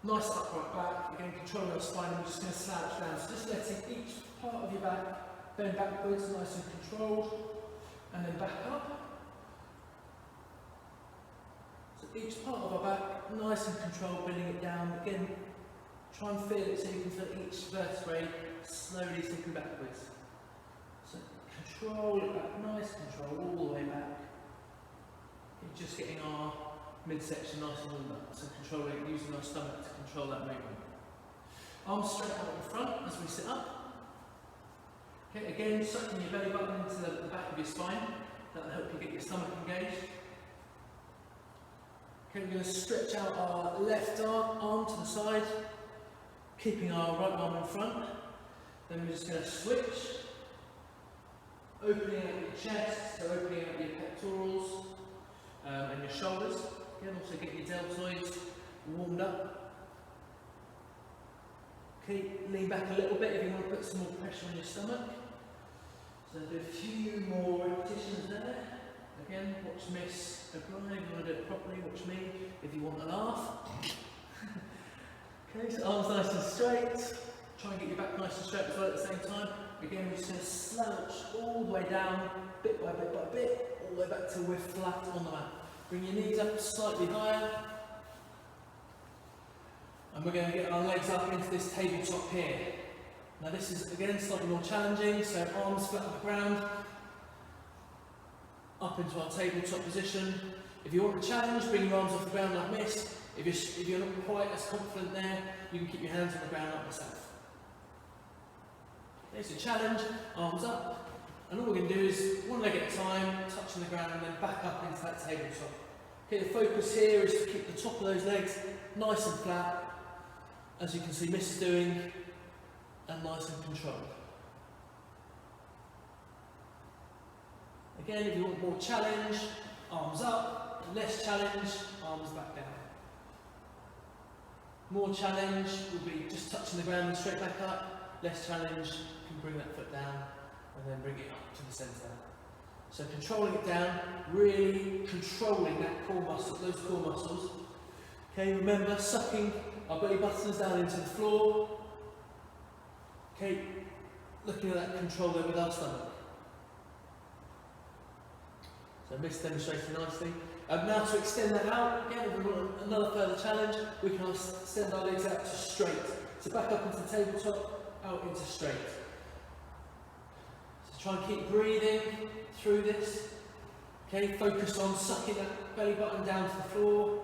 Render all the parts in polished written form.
Nice upright back, again controlling your spine, and we're just going to slouch down. So just letting each part of your back bend backwards, nice and controlled, and then back up. So each part of our back, nice and controlled, bending it down. Again, try and feel it so you can feel each vertebrae slowly sinking backwards. So control it back, nice control all the way back. You're just getting our midsection nice and warmed up. So controlling, using our stomach to control that movement. Arms straight out in front as we sit up. Okay, again, sucking your belly button into the back of your spine. That'll help you get your stomach engaged. Okay, we're going to stretch out our left arm to the side, keeping our right arm in front. Then we're just going to switch, opening out your chest, so opening out your pectorals and your shoulders. Again, also get your deltoids warmed up. Okay, lean back a little bit if you want to put some more pressure on your stomach. So do a few more repetitions there. Again, watch Miss O'Brien if you want to do it properly, watch me if you want to laugh. Okay, so arms nice and straight. Try and get your back nice and straight as well at the same time. Again, we're just going to slouch all the way down, bit by bit by bit, all the way back till we're flat on the mat. Bring your knees up slightly higher. And we're going to get our legs up into this tabletop here. Now this is again slightly more challenging, so arms flat on the ground, up into our tabletop position. If you want a challenge, bring your arms off the ground like this. If you're not quite as confident there, you can keep your hands on the ground like myself. There's a challenge, arms up, and all we're going to do is one leg at a time, touching the ground and then back up into that tabletop. Okay, the focus here is to keep the top of those legs nice and flat, as you can see Miss is doing, and nice and controlled. Again, if you want more challenge, arms up, less challenge, arms back down. More challenge will be just touching the ground and straight back up, less challenge, you can bring that foot down and then bring it up to the centre. So controlling it down, really controlling that core muscle, those core muscles. Okay, remember sucking our belly buttons down into the floor. Okay, looking at that control there with our stomach. So Miss demonstrating nicely. Now to extend that out, again if we want another further challenge, we can extend our legs out to straight. So back up into the tabletop, out into straight. So try and keep breathing through this. Okay, focus on sucking that belly button down to the floor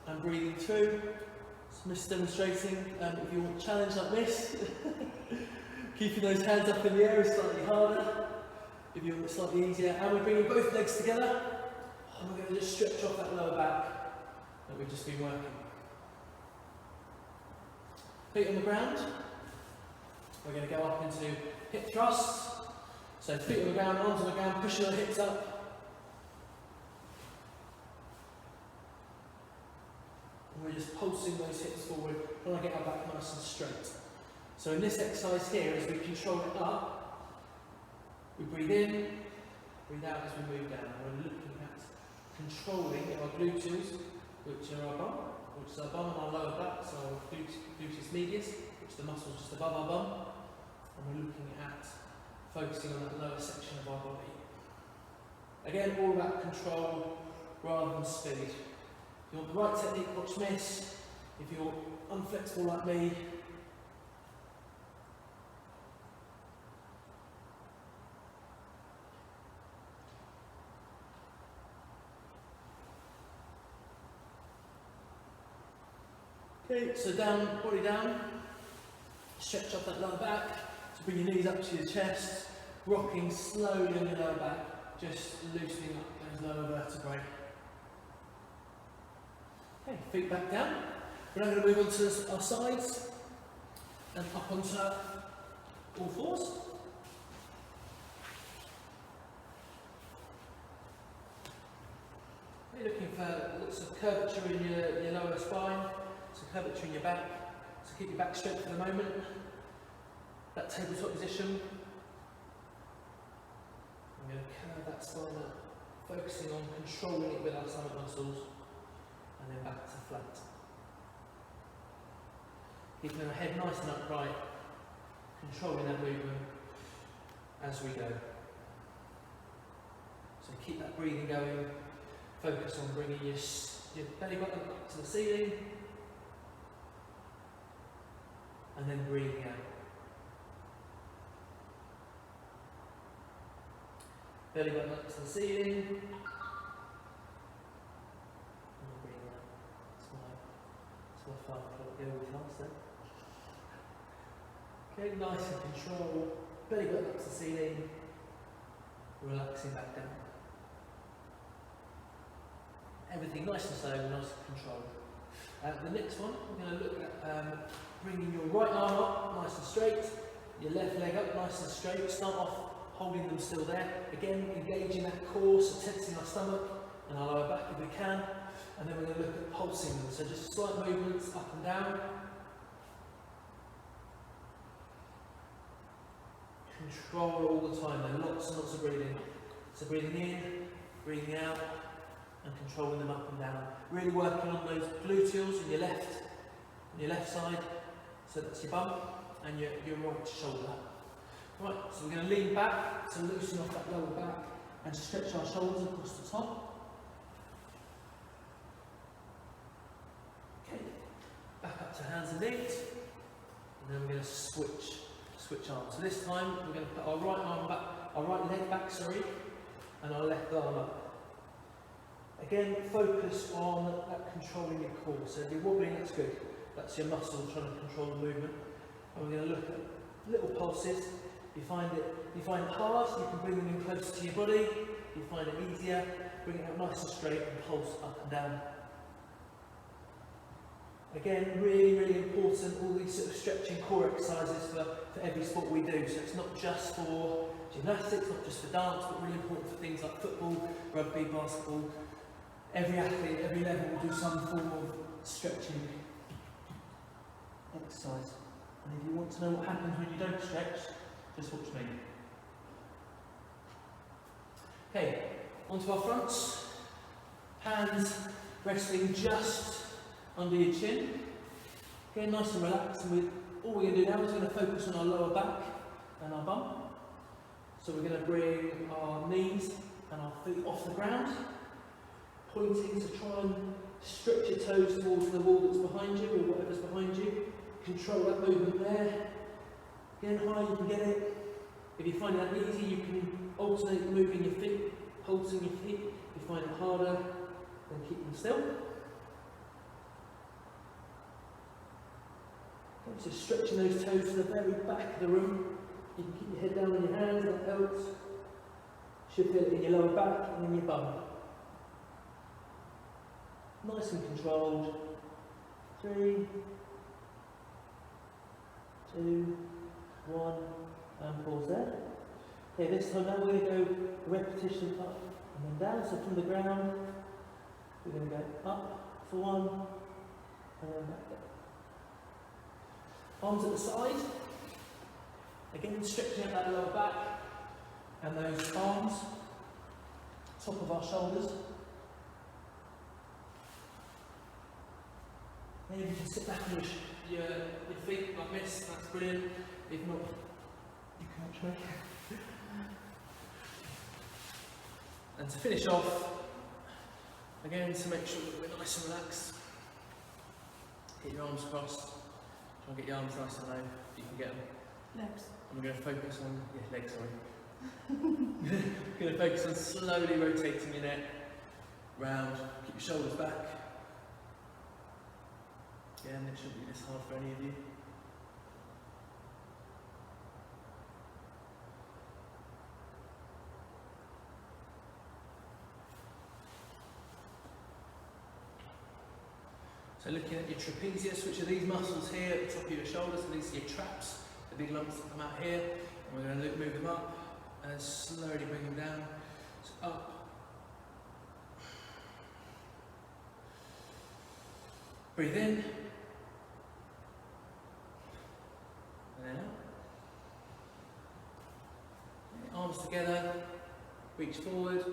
and breathing through. So Miss demonstrating, if you want a challenge like this, keeping those hands up in the air is slightly harder. If you want it slightly easier, and we're bringing both legs together, and we're going to just stretch off that lower back that we've just been working. Feet on the ground, we're going to go up into hip thrusts. So feet on the ground, arms on the ground, pushing our hips up. And we're just pulsing those hips forward, trying to get our back nice and straight. So in this exercise here, as we control it up, we breathe in, breathe out as we move down. We're looking at controlling our glutes, which are our bum, which is our bum and our lower back, so our gluteus medius, which is the muscles just above our bum. And we're looking at focusing on that lower section of our body. Again, all about control rather than speed. If you want the right technique, watch Miss. If you're unflexible like me, okay, so down, body down, stretch up that lower back, so bring your knees up to your chest, rocking slowly on your lower back, just loosening up those lower vertebrae. Okay, feet back down. We're now going to move on to our sides and up onto all fours. You're looking for lots of curvature in your lower spine. So curvature in your back, so keep your back straight for the moment. That tabletop position. I'm going to curve that spine up, focusing on controlling it with our stomach muscles and then back to flat. Keeping our head nice and upright, controlling that movement as we go. So keep that breathing going, focus on bringing your belly button up to the ceiling, and then breathing out. Belly button up to the ceiling, and breathing out. That's my 5 o'clock yoga class then. Okay, nice and control. Belly button up to the ceiling, relaxing back down. Everything nice and slow, nice and controlled. The next one, we're going to look at bringing your right arm up nice and straight, your left leg up nice and straight. Start off holding them still there. Again, engaging that core, so tensing our stomach and our lower back if we can. And then we're going to look at pulsing them, so just slight movements up and down. Control all the time, though, lots and lots of breathing. So breathing in, breathing out, and controlling them up and down. Really working on those gluteals in your left side. So that's your bum and your right shoulder. Right, so we're going to lean back to loosen off that lower back and stretch our shoulders across the top. Okay, back up to hands and knees, and then we're going to switch arms. So this time we're going to put our right leg back, and our left arm up. Again, focus on that controlling your core. So if you're wobbling, that's good. That's your muscle trying to control the movement. And we're going to look at little pulses. If you find it hard, you can bring them in closer to your body. If you find it easier, bring it out nice and straight and pulse up and down. Again, really, really important, all these sort of stretching core exercises for every sport we do. So it's not just for gymnastics, not just for dance, but really important for things like football, rugby, basketball. Every athlete, every level will do some form of stretching exercise. And if you want to know what happens when you don't stretch, just watch me. Okay, onto our fronts. Hands resting just under your chin. Again, nice and relaxed. And all we're going to do now is we're going to focus on our lower back and our bum. So we're going to bring our knees and our feet off the ground, pointing to try and stretch your toes towards the wall that's behind you or whatever's behind you. Control that movement there. Again, high you can get it. If you find that easy, you can alternate moving your feet, pulsing your feet. If you find it harder, then keep them still. Okay, so stretching those toes to the very back of the room. You can keep your head down on your hands, that helps. Should feel it in your lower back and in your bum. Nice and controlled. 3, 2, 1, and pause there. Okay, this time now we're going to go repetition up and then down. So from the ground, we're going to go up for 1, and then back down. Arms at the side. Again, stretching out that lower back and those arms, top of our shoulders. Then you can sit back on your feet like this, that's brilliant. If not, you can watch me. And to finish off, again to make sure that we're nice and relaxed, get your arms crossed, try and get your arms nice and low, if you can get them. Legs. And we're going to focus on, legs, sorry. We're going to focus on slowly rotating your neck round, keep your shoulders back. Again, it shouldn't be this hard for any of you. So looking at your trapezius, which are these muscles here at the top of your shoulders, and these are your traps, the big lumps that come out here. And we're going to move them up and slowly bring them down. So up. Breathe in. And then out. Arms together, reach forward,